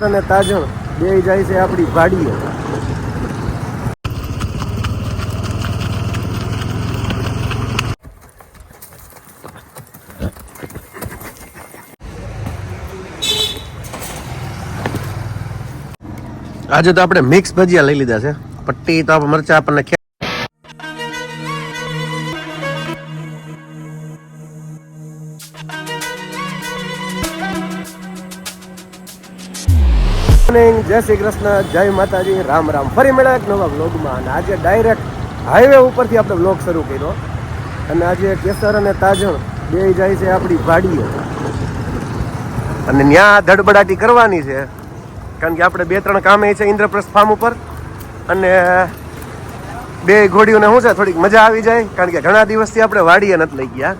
અને તાજણ બે જાય છે આપણી વાડીએ. આજે તો આપણે મિક્સ ભજીયા લઈ લીધા છે. પટ્ટી તો મરચા આપણને જય શ્રી કૃષ્ણ, જય માતાજી, રામ રામ. ફરી મળ્યા એક નવા વ્લોગમાં. અને આજે ડાયરેક્ટ હાઈવે ઉપરથી આપણે વ્લોગ શરૂ કર્યો. અને આજે કેસર અને તાજણ બે જાય છે આપણી વાડીએ. અને ત્યાં ધડબડાટી કરવાની છે, કારણ કે આપણે 2-3 કામે છે ઇન્દ્રપ્રસ્થ ફાર્મ ઉપર. અને બે ઘોડીઓને શું છે, થોડીક મજા આવી જાય, કારણ કે ઘણા દિવસથી આપણે વાડીએ નથી લઈ ગયા.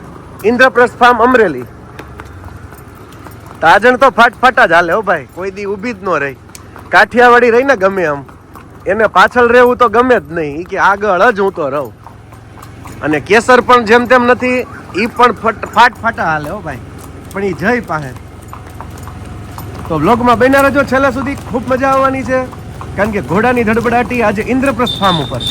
ઇન્દ્રપ્રસ્થ ફાર્મ અમરેલી. તાજણ તો ફાટફાટા જ હાલે હો ભાઈ, કોઈ દી ઊભી જ ન રહી. કાઠિયાવાડી રહી ને ગમે એમ, એને પાછળ રહેવું તો ગમે જ નહીં, કે આગળ જ હું તો રહું. અને કેસર પણ જેમ તેમ નથી, એ પણ ફાટફાટા હાલે હો ભાઈ, પણ એ જય પાસે. તો વ્લોગમાં બન્યા રહેજો છેલ્લા સુધી, ખૂબ મજા આવવાની છે, કારણ કે ઘોડાની ધડબડાટી આજે ઇન્દ્રપ્રસ્થ ફાર્મ ઉપર.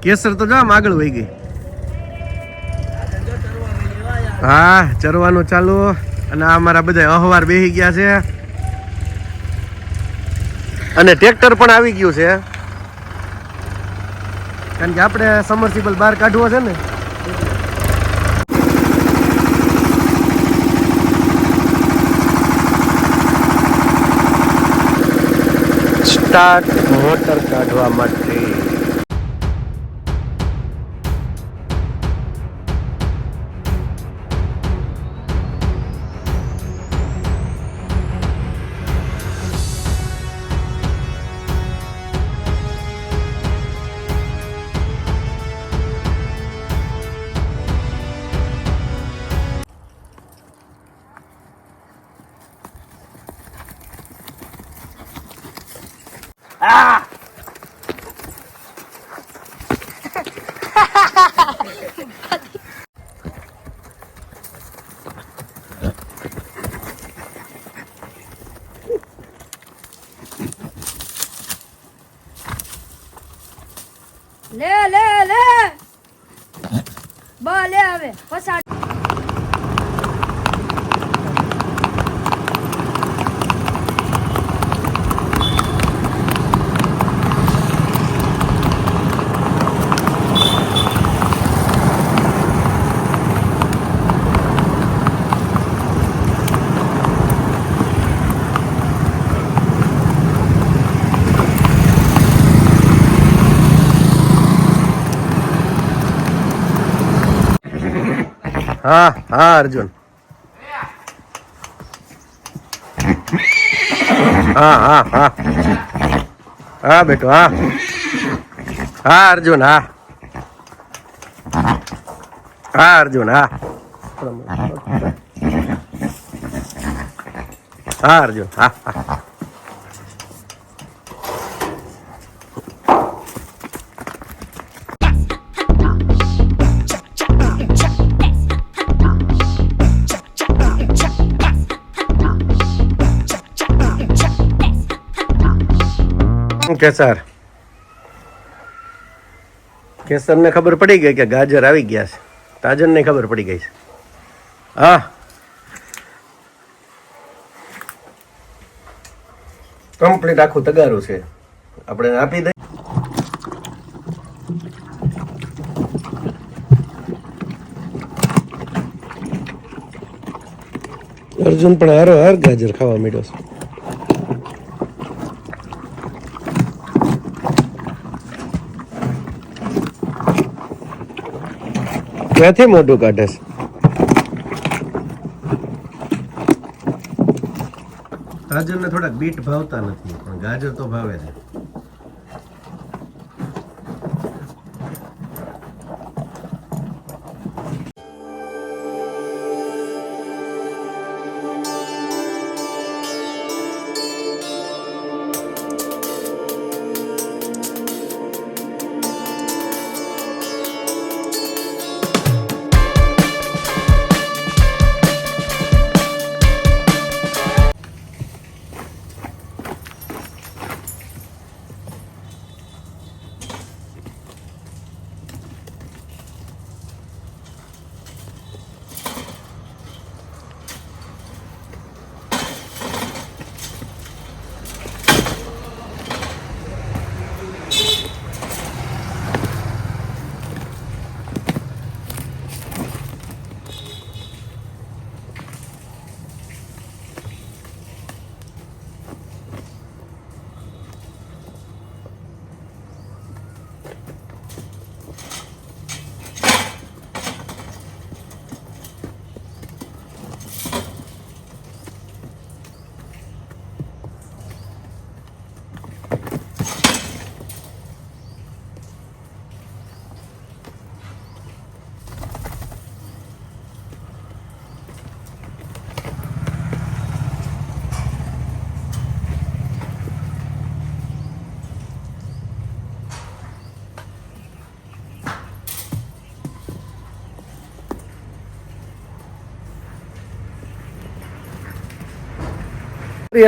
કેસર તો જામ આગળ વહી ગઈ. હા, ચરવાનું ચાલુ. અને આ અમારા બધા અહવાર બેસી ગયા છે. અને ટ્રેક્ટર પણ આવી ગયું છે, કારણ કે આપણે સમરસીબલ બહાર કાઢવો છે ને. સ્ટાર્ટ મોટર કાઢવા માટે. Ah! લે લે લે બા લે આવે પસાડ. હા હા અર્જુન, હા હા હા હા બેટો, હા હા અર્જુન, હા હા અર્જુન, હા હા અર્જુન, હા હા. કેસર ને ખબર પડી ગઈ કે ગાજર આવી ગયા છે. તાજન ને ખબર પડી ગઈ છે. હા, કમ્પ્લીટ આખું તગારું છે, આપણે આપી દઈએ. અર્જુન પણ હારો હાર ગાજર ખાવા માંડ્યો છે. ક્યાંથી મોઢું કાઢે છે? ગાજરને થોડાક બીટ ભાવતા નથી, પણ ગાજર તો ભાવે છે.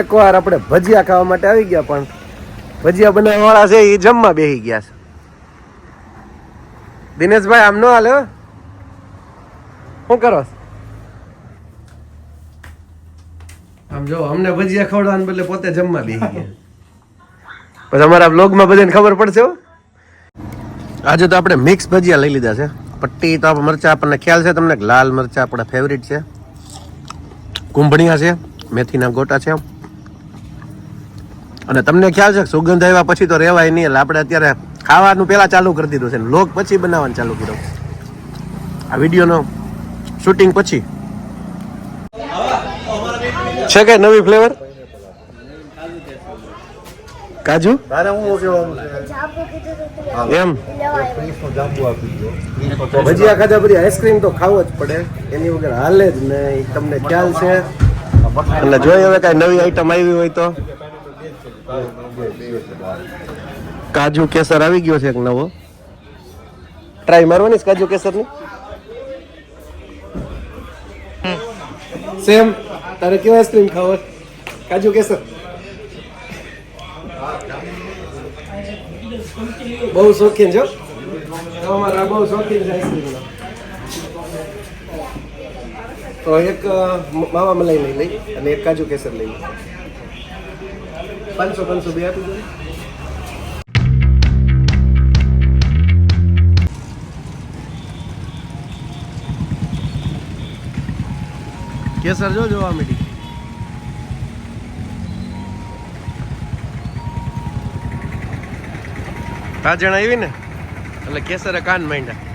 એકવાર આપણે ભજીયા ખાવા માટે આવી ગયા, પણ ભજીયા બનાવવા વાળા છે એ જમવા બેસી ગયા છે. દિનેશભાઈ આમ નો હાલે હો. શું કરો? આમ જો અમને ભજીયા ખવડાવવાને બદલે પોતે જમવા બેસી ગયા. પછી અમારા બ્લોગમાં બધાને ખબર પડશે હો. આજે તો આપણે મિક્સ ભજીયા લઈ લીધા છે. પટ્ટી તો મરચા આપણને ખ્યાલ છે તમને, લાલ મરચા આપણા ફેવરિટ છે, કુંભણિયા છે, મેથીના ગોટા છે, અને તમને ખ્યાલ છે સુગંધ આવ્યા પછી તો રહેવાય નહીં, એટલે આપણે અત્યારે ખાવાનું પહેલા ચાલુ કરી દીધું છે, લોક પછી બનાવવાનું ચાલુ કર્યું આ વિડીયોનો શૂટિંગ પછી. છે કે નવી ફ્લેવર કાજુ એમ ભજીયા ખાધા બધી આઈસ્ક્રીમ તો ખાવો જ પડે, એની વગર હાલે જ નહીં, તમને ખ્યાલ છે. એટલે જોઈએ હવે કઈ નવી આઈટમ આવી હોય તો. કાજુ કેસર આવી ગયો છે એક નવો, ટ્રાય મારવાની છે કાજુ કેસર ની. સેમ તારે કેવો આઈસ્ક્રીમ ખાવો? કાજુ કેસર બહુ શોખીન છો અમારા, બહુ શોખીન છે આઈસ્ક્રીમના. તો એક માવા મલાઈ લઈ અને એક કાજુ કેસર લઈ. 500 બે આપી દો. કેસર જો જોવા મળી. કાજણ આવી ને એટલે કેસરે કાન માંડ્યા.